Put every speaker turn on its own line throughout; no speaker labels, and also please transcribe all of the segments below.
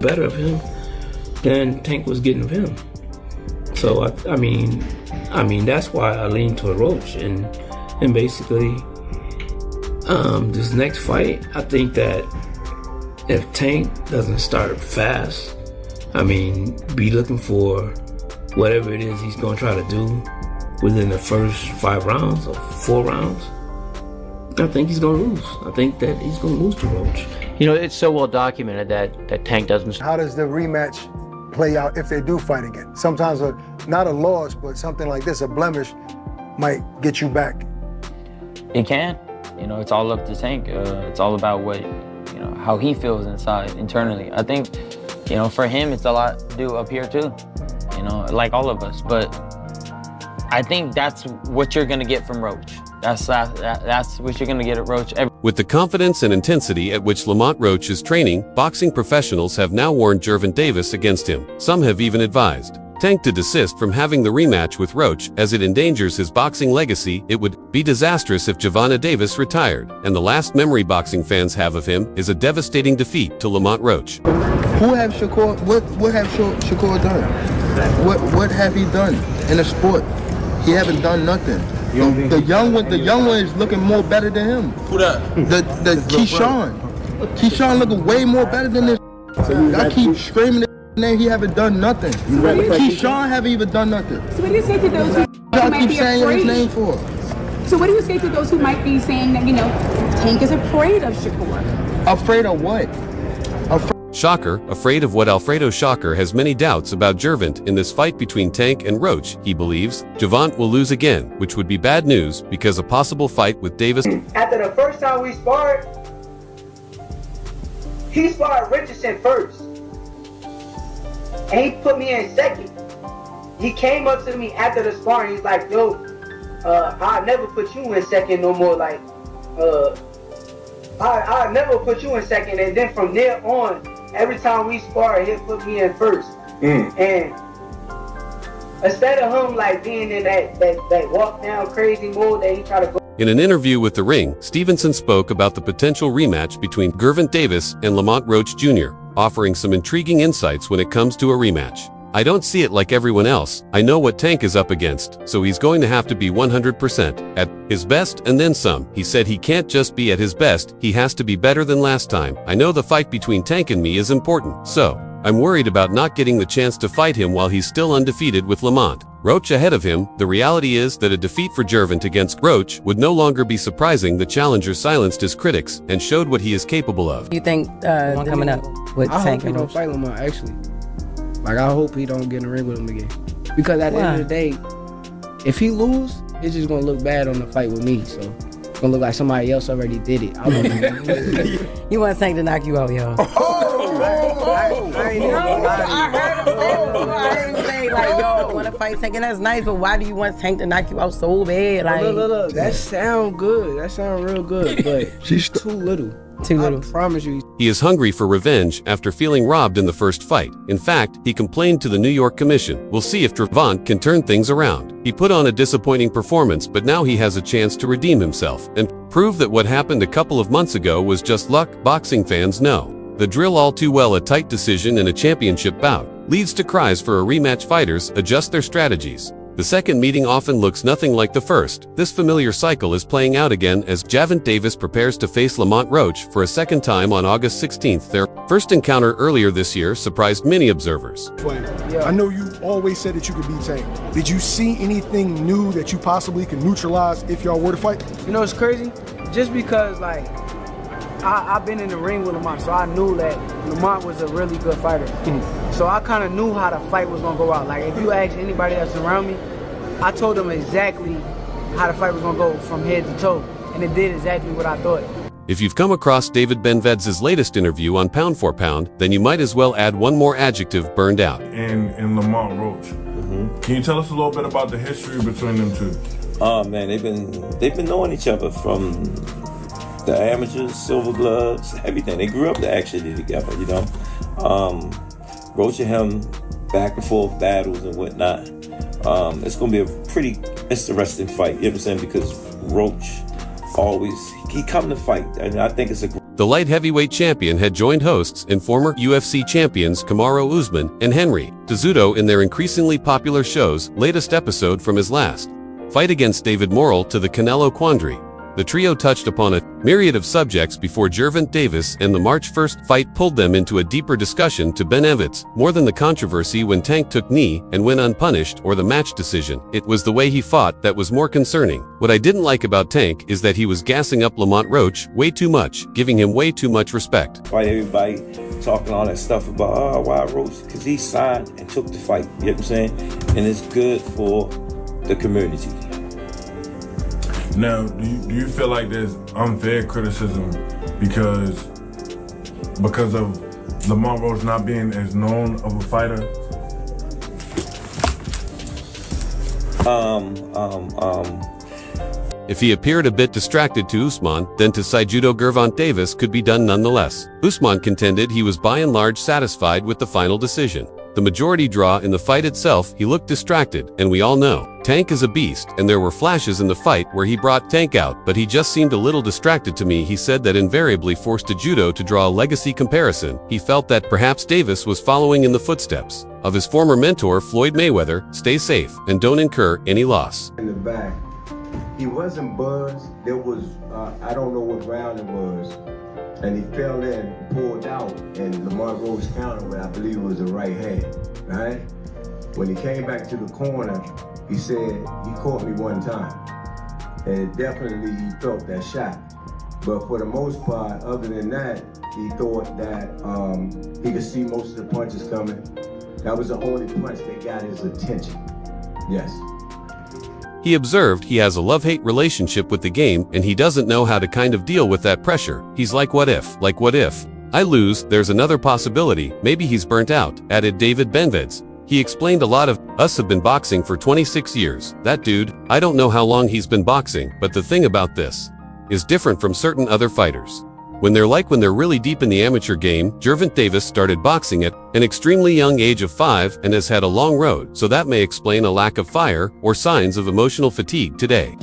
better of him than Tank was getting of him. So I mean that's why I lean toward Roach, and basically this next fight, I think that if Tank doesn't start fast, be looking for whatever it is he's going to try to do within the first 5 rounds or 4 rounds, I think he's going to lose. I think that he's going to lose to Roach.
It's so well documented that Tank doesn't.
How does the rematch play out if they do fight again? Sometimes not a loss, but something like this, a blemish, might get you back.
It can. It's all up to Tank. It's all about what, how he feels internally. I think, for him, it's a lot to do up here too, like all of us. But I think that's what you're going to get from Roach. That's what you're going to get at Roach.
With the confidence and intensity at which Lamont Roach is training, boxing professionals have now warned Gervonta against him. Some have even advised Tank to desist from having the rematch with Roach, as it endangers his boxing legacy. It would be disastrous if Gervonta retired, and the last memory boxing fans have of him is a devastating defeat to Lamont Roach.
Who have Shakur? What have Shakur done? What have he done in the sport? He haven't done nothing. The young one is looking more better than him.
Who that?
The Keyshawn. Keyshawn looking way more better than this. I keep screaming his name. He haven't done nothing. Keyshawn haven't even done nothing.
So what do you say to those who
Y'all
might
keep
be
saying
afraid?
his name for?
So what do you say to those who might be saying that Tank is afraid of Shakur?
Afraid of what?
Shocker, afraid of what? Alfredo Shocker has many doubts about Gervonta in this fight between Tank and Roach. He believes Gervonta will lose again, which would be bad news because a possible fight with Davis.
After the first time we sparred, he sparred Richardson first. And he put me in second. He came up to me after the sparring. He's like, yo, I'll never put you in second no more. Like, I'll never put you in second. And then from there on, every time we spar, he'll put me in first. And instead of him like being in that walk down crazy mode that he try to go.
In an interview with The Ring, Stevenson spoke about the potential rematch between Gervonta and Lamont Roach Jr., offering some intriguing insights when it comes to a rematch. I don't see it like everyone else. I know what Tank is up against, so he's going to have to be 100% at his best and then some. He said he can't just be at his best, he has to be better than last time. I know the fight between Tank and me is important, so I'm worried about not getting the chance to fight him while he's still undefeated with Lamont Roach ahead of him. The reality is that a defeat for Gervonta against Roach would no longer be surprising. The challenger silenced his critics and showed what he is capable of.
You think one coming up with Tank and Roach?
I hope he don't fight Lamont, actually. Like, I hope he don't get in the ring with him again. Because at the end of the day, if he lose, it's just going to look bad on the fight with me. So it's going to look like somebody else already did it. I want
You want Tank to knock you out, yo. I heard him say, like, yo, I want to fight Tank, and that's nice, but why do you want Tank to knock you out so bad? Like,
look, that sound good. That sound real good, but she's too little.
Too little.
I promise you.
He is hungry for revenge after feeling robbed in the first fight. In fact, he complained to the New York Commission. We'll see if Gervonta can turn things around. He put on a disappointing performance, but now he has a chance to redeem himself and prove that what happened a couple of months ago was just luck. Boxing fans know the drill all too well. A tight decision in a championship bout leads to cries for a rematch. Fighters adjust their strategies. The second meeting often looks nothing like the first. This familiar cycle is playing out again as Gervonta prepares to face Lamont Roach for a second time on August 16th. Their first encounter earlier this year surprised many observers.
I know you always said that you could beat Tank. Did you see anything new that you possibly could neutralize if y'all were to fight?
You know, it's crazy. Just because, like, I've been in the ring with Lamont, so I knew that Lamont was a really good fighter. So I kind of knew how the fight was going to go out. Like, if you ask anybody that's around me, I told them exactly how the fight was going to go from head to toe, and it did exactly what I thought.
If you've come across David Benved's latest interview on Pound for Pound, then you might as well add one more adjective: burned out.
And Lamont Roach. Can you tell us a little bit about the history between them two?
Oh man, they've been knowing each other from the amateurs, silver gloves, everything. They grew up actually together, you know. Roach and him back and forth battles and whatnot. It's gonna be a pretty interesting fight, you know what I'm saying? Because Roach always, he come to fight, and I think it's a
The light heavyweight champion had joined hosts and former UFC champions Kamaru Usman and Henry Cejudo in their increasingly popular show's latest episode from his last fight against David Morrell to the Canelo Quandary. The trio touched upon a myriad of subjects before Gervonta Davis and the March 1st fight pulled them into a deeper discussion to Ben Evans, more than the controversy when Tank took knee and went unpunished or the match decision. It was the way he fought that was more concerning. What I didn't like about Tank is that he was gassing up Lamont Roach way too much, giving him way too much respect.
Why everybody talking all that stuff about, why Roach? Because he signed and took the fight, you know what I'm saying? And it's good for the community.
Now, do you feel like there's unfair criticism because of Lamont Roach not being as known of a fighter?
If he appeared a bit distracted to Usman, then to Cejudo Gervonta Davis could be done nonetheless. Usman contended he was by and large satisfied with the final decision. The majority draw in the fight itself, he looked distracted, and we all know Tank is a beast, and there were flashes in the fight where he brought Tank out, but he just seemed a little distracted to me. He said that invariably forced Cejudo to draw a legacy comparison. He felt that perhaps Davis was following in the footsteps of his former mentor Floyd Mayweather. Stay safe and don't incur any loss.
In the back, he wasn't buzzed. There was, I don't know what round it was. And he fell in, pulled out, and Lamont Roach countered with, I believe it was the right hand, right? When he came back to the corner, he said, he caught me one time. And definitely he felt that shot. But for the most part, other than that, he thought that he could see most of the punches coming. That was the only punch that got his attention, yes.
He observed he has a love-hate relationship with the game and he doesn't know how to kind of deal with that pressure. He's like what if I lose, there's another possibility, maybe he's burnt out, added David Benvedz. He explained a lot of us have been boxing for 26 years. That dude, I don't know how long he's been boxing, but the thing about this is different from certain other fighters. When they're really deep in the amateur game, Gervonta Davis started boxing at an extremely young age of 5 and has had a long road, so that may explain a lack of fire or signs of emotional fatigue today.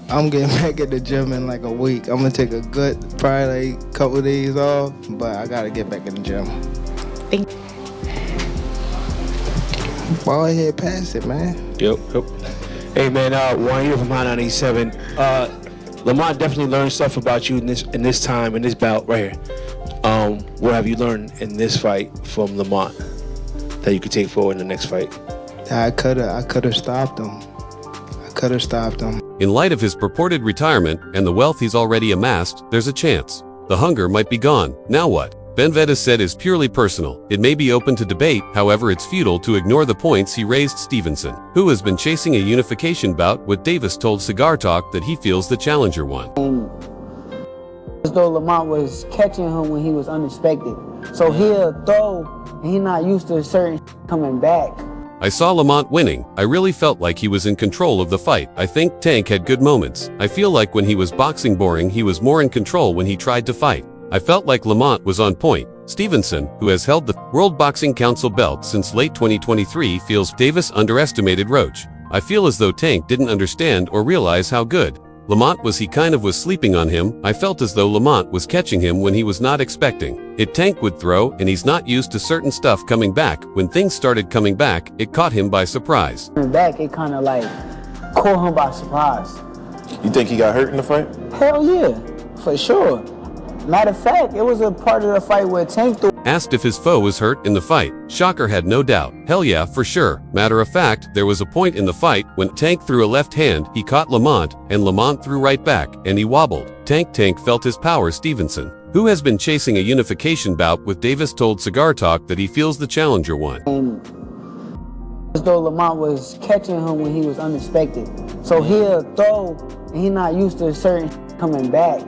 I'm getting back at the gym in like a week. I'm gonna take a good, probably like couple of days off, but I gotta get back in the gym. Ball ahead past it, man.
Yep. Hey man, Warren here from High 97. Lamont definitely learned stuff about you in this time, in this bout right here. What have you learned in this fight from Lamont that you could take forward in the next fight?
I could have stopped him.
In light of his purported retirement and the wealth he's already amassed, there's a chance the hunger might be gone. Now what? Benvedz said is purely personal. It may be open to debate, however it's futile to ignore the points he raised. Stevenson, who has been chasing a unification bout with Davis, told Cigar Talk that he feels the challenger won.
As though Lamont was catching him when he was unexpected. So he'll throw, and he's not used to certain coming back.
I saw Lamont winning. I really felt like he was in control of the fight. I think Tank had good moments. I feel like when he was boxing boring, he was more in control when he tried to fight. I felt like Lamont was on point. Stevenson, who has held the World Boxing Council belt since late 2023, feels Davis underestimated Roach. I feel as though Tank didn't understand or realize how good Lamont was. He kind of was sleeping on him. I felt as though Lamont was catching him when he was not expecting it. Tank would throw, and he's not used to certain stuff coming back. When things started coming back, it caught him by surprise.
Coming back, it kind of like caught him by surprise.
You think he got hurt in the fight?
Hell yeah, for sure. Matter of fact, it was a part of the fight where Tank threw.
Asked if his foe was hurt in the fight, Shocker had no doubt. Hell yeah, for sure. Matter of fact, there was a point in the fight when Tank threw a left hand, he caught Lamont, and Lamont threw right back, and he wobbled. Tank felt his power. Stevenson, who has been chasing a unification bout with Davis, told Cigar Talk that he feels the challenger won.
As though Lamont was catching him when he was unexpected. So he'll throw, and he's not used to certain coming back.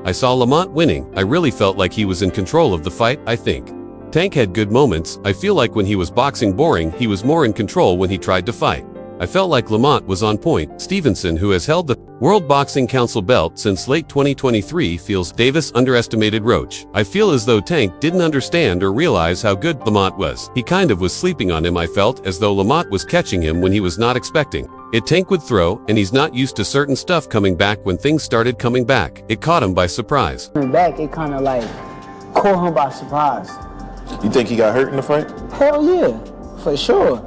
I saw Lamont winning. I really felt like he was in control of the fight. I think Tank had good moments. I feel like when he was boxing boring, he was more in control when he tried to fight. I felt like Lamont was on point. Stevenson, who has held the World Boxing Council belt since late 2023, feels Davis underestimated Roach. I feel as though Tank didn't understand or realize how good Lamont was. He kind of was sleeping on him. I felt as though Lamont was catching him when he was not expecting Tank would throw, and he's not used to certain stuff coming back when things started coming back. It caught him by surprise.
Coming back, it kind of like caught him by surprise.
You think he got hurt in the fight?
Hell yeah, for sure.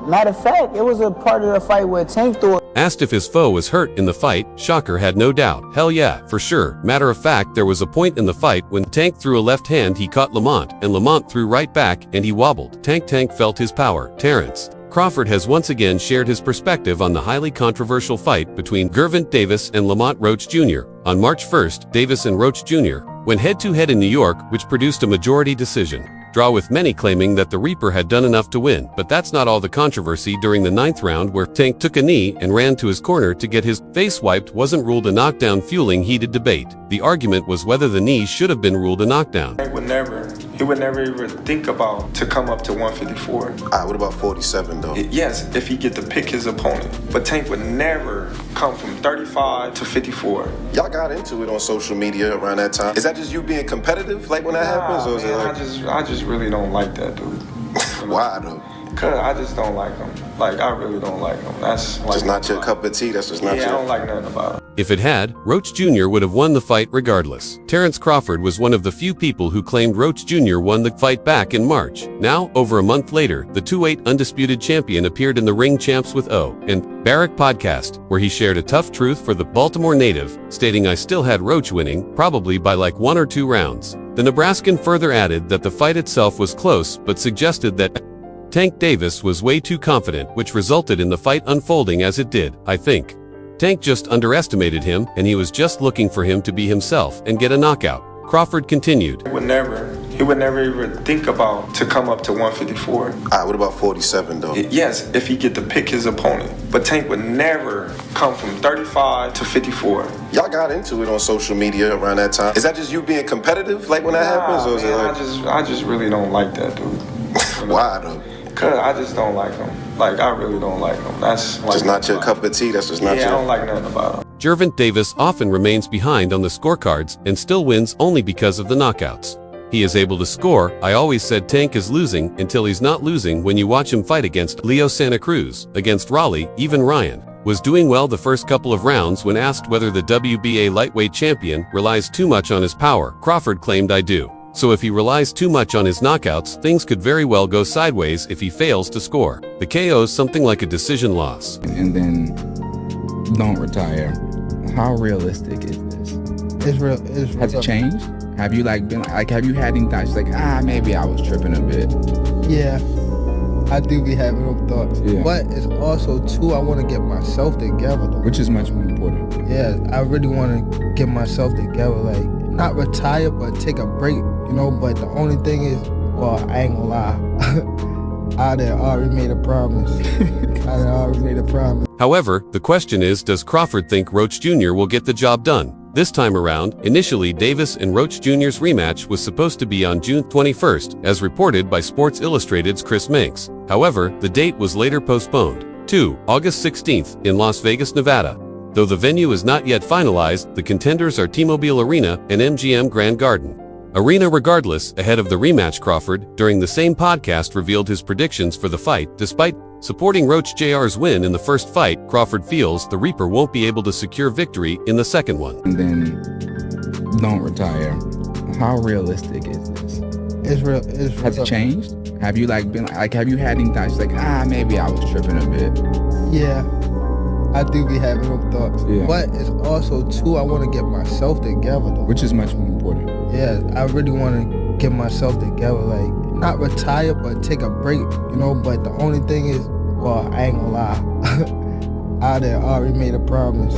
Matter of fact, it was a part of the fight where Tank threw it.
Asked if his foe was hurt in the fight, Shocker had no doubt. Hell yeah, for sure. Matter of fact, there was a point in the fight when Tank threw a left hand, he caught Lamont, and Lamont threw right back, and he wobbled. Tank felt his power. Terrence Crawford has once again shared his perspective on the highly controversial fight between Gervonta Davis and Lamont Roach Jr. On March 1st, Davis and Roach Jr. went head-to-head in New York, which produced a majority decision draw, with many claiming that the Reaper had done enough to win. But that's not all the controversy. During the 9th round, where Tank took a knee and ran to his corner to get his face wiped, wasn't ruled a knockdown, fueling heated debate. The argument was whether the knee should have been ruled a knockdown.
He would never even think about to come up to 154.
What about 47 though?
Yes, if he get to pick his opponent. But Tank would never come from 35 to 54.
Y'all got into it on social media around that time. Is that just you being competitive, like when that happens, or is it like?
I just really don't like that dude.
Why though?
Cause I just don't like him. Like, I really don't like him. That's like
just not your cup of tea. That's just not your.
I don't like nothing about him.
If it had, Roach Jr. would have won the fight regardless. Terrence Crawford was one of the few people who claimed Roach Jr. won the fight back in March. Now, over a month later, the 2-8 undisputed champion appeared in the Ring Champs with O and Barrack podcast, where he shared a tough truth for the Baltimore native, stating, "I still had Roach winning, probably by like 1 or 2 rounds. The Nebraskan further added that the fight itself was close, but suggested that Tank Davis was way too confident, which resulted in the fight unfolding as it did. I think Tank just underestimated him, and he was just looking for him to be himself and get a knockout." Crawford continued.
He would never even think about to come up to 154.
What about 47 though?
Yes, if he get to pick his opponent. But Tank would never come from 35 to 54.
Y'all got into it on social media around that time. Is that just you being competitive, like when that happens, or is it like?
I just really don't like that dude.
Why though?
Cause I just don't like him. Like, I really don't like him. That's like
just not your cup of tea. That's just not your.
I don't like nothing about him.
Gervonta Davis often remains behind on the scorecards and still wins only because of the knockouts. He is able to score. I always said Tank is losing until he's not losing. When you watch him fight against Leo Santa Cruz, against Raleigh, even Ryan was doing well the first couple of rounds. When asked whether the WBA lightweight champion relies too much on his power, Crawford claimed, "I do. So if he relies too much on his knockouts, things could very well go sideways if he fails to score. The KO's something like a decision loss."
And then don't retire. How realistic is this?
It's real.
Has it changed? Have you have you had any thoughts like, maybe I was tripping a bit?
Yeah, I do be having those thoughts.
Yeah.
But it's also too, I want to get myself together though.
Which is much more important.
Yeah, I really want to get myself together, like not retire, but take a break, you know. But the only thing is, well, I ain't gonna lie. I done already made a promise.
However, the question is, does Crawford think Roach Jr. will get the job done? This time around, initially Davis and Roach Jr.'s rematch was supposed to be on June 21st, as reported by Sports Illustrated's Chris Minks. However, the date was later postponed to August 16th in Las Vegas, Nevada. Though the venue is not yet finalized, the contenders are T-Mobile Arena and MGM Grand Garden Arena. Regardless, ahead of the rematch, Crawford, during the same podcast, revealed his predictions for the fight. Despite supporting Roach Jr.'s win in the first fight, Crawford feels the Reaper won't be able to secure victory in the second one.
And then don't retire. How realistic is this?
It's real.
Has it changed? Have you have you had any thoughts like, maybe I was tripping a bit?
Yeah, I do be having those thoughts.
Yeah.
But it's also too, I want to get myself together though.
Which is much more important.
Yeah, I really want to get myself together, like not retire, but take a break, you know. But the only thing is, well, I ain't gonna lie. I done already made a promise.